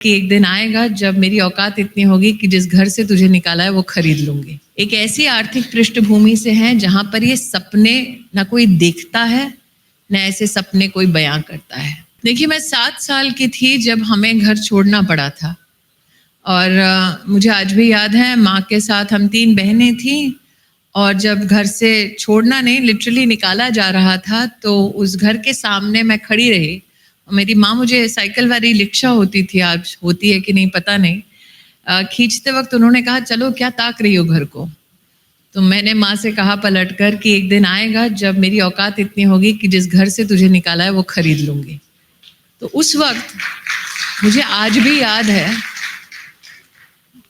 कि एक दिन आएगा जब मेरी औकात इतनी होगी कि जिस घर से तुझे निकाला है वो खरीद लूंगी। एक ऐसी आर्थिक पृष्ठभूमि से है जहां पर ये सपने ना कोई देखता है न ऐसे सपने कोई बयां करता है। देखिए, मैं 7 साल की थी जब हमें घर छोड़ना पड़ा था और मुझे आज भी याद है, माँ के साथ हम 3 बहनें थीं और जब घर से छोड़ना नहीं लिटरली निकाला जा रहा था तो उस घर के सामने मैं खड़ी रही। मेरी माँ मुझे साइकिल वाली रिक्शा होती थी, आज होती है कि नहीं पता नहीं, खींचते वक्त उन्होंने कहा चलो क्या ताक रही हो घर को। तो मैंने माँ से कहा पलटकर कि एक दिन आएगा जब मेरी औकात इतनी होगी कि जिस घर से तुझे निकाला है वो खरीद लूंगी। तो उस वक्त मुझे आज भी याद है,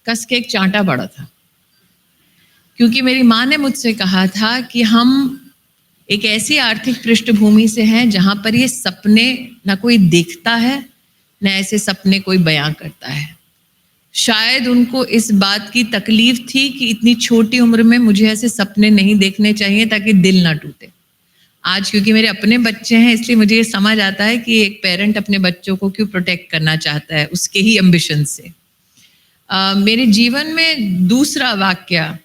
कस के एक चांटा पड़ा था, क्योंकि मेरी माँ ने मुझसे कहा था कि हम एक ऐसी आर्थिक पृष्ठभूमि से हैं जहां पर ये सपने ना कोई देखता है न ऐसे सपने कोई बयां करता है। शायद उनको इस बात की तकलीफ थी कि इतनी छोटी उम्र में मुझे ऐसे सपने नहीं देखने चाहिए ताकि दिल ना टूटे। आज क्योंकि मेरे अपने बच्चे हैं इसलिए मुझे ये समझ आता है कि एक पेरेंट अपने बच्चों को क्यों प्रोटेक्ट करना चाहता है, उसके ही एम्बिशन से। मेरे जीवन में दूसरा वाक्य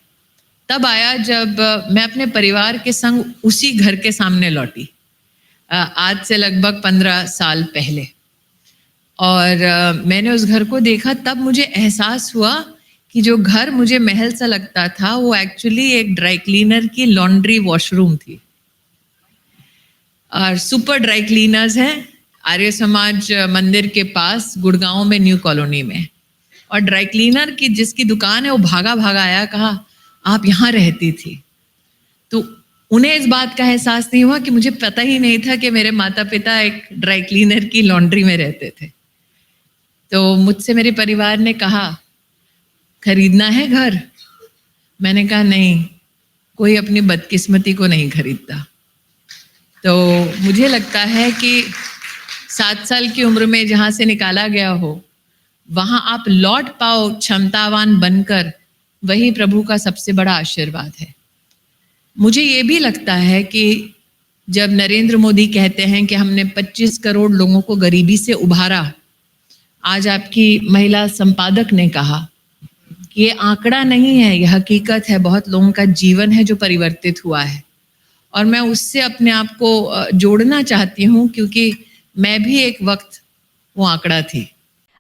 तब आया जब मैं अपने परिवार के संग उसी घर के सामने लौटी, आज से लगभग 15 साल पहले। और मैंने उस घर को देखा, तब मुझे एहसास हुआ कि जो घर मुझे महल सा लगता था वो एक्चुअली एक ड्राई क्लीनर की लॉन्ड्री वॉशरूम थी। और सुपर ड्राई क्लीनर्स हैं आर्य समाज मंदिर के पास गुड़गांव में, न्यू कॉलोनी में। और ड्राई क्लीनर की जिसकी दुकान है वो भागा भागा आया, कहा आप यहाँ रहती थी। तो उन्हें इस बात का एहसास नहीं हुआ कि मुझे पता ही नहीं था कि मेरे माता पिता एक ड्राई क्लीनर की लॉन्ड्री में रहते थे। तो मुझसे मेरे परिवार ने कहा खरीदना है घर। मैंने कहा नहीं, कोई अपनी बदकिस्मती को नहीं खरीदता। तो मुझे लगता है कि 7 साल की उम्र में जहाँ से निकाला गया हो वहाँ आप लौट पाओ क्षमतावान बनकर, वही प्रभु का सबसे बड़ा आशीर्वाद है। मुझे ये भी लगता है कि जब नरेंद्र मोदी कहते हैं कि हमने 25 करोड़ लोगों को गरीबी से उभारा, आज आपकी महिला संपादक ने कहा कि ये आंकड़ा नहीं है, ये हकीकत है, बहुत लोगों का जीवन है जो परिवर्तित हुआ है। और मैं उससे अपने आप को जोड़ना चाहती हूँ क्योंकि मैं भी एक वक्त वो आंकड़ा थी।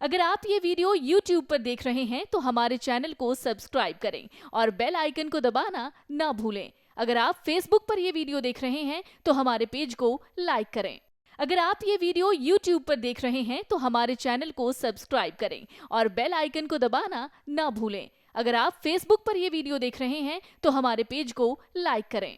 अगर आप ये वीडियो YouTube पर देख रहे हैं तो हमारे चैनल को सब्सक्राइब करें और बेल आइकन को दबाना ना भूलें। अगर आप Facebook पर ये वीडियो देख रहे हैं तो हमारे पेज को लाइक करें। अगर आप ये वीडियो YouTube पर देख रहे हैं तो हमारे चैनल को सब्सक्राइब करें और बेल आइकन को दबाना ना भूलें। अगर आप Facebook पर ये वीडियो देख रहे हैं तो हमारे पेज को लाइक करें।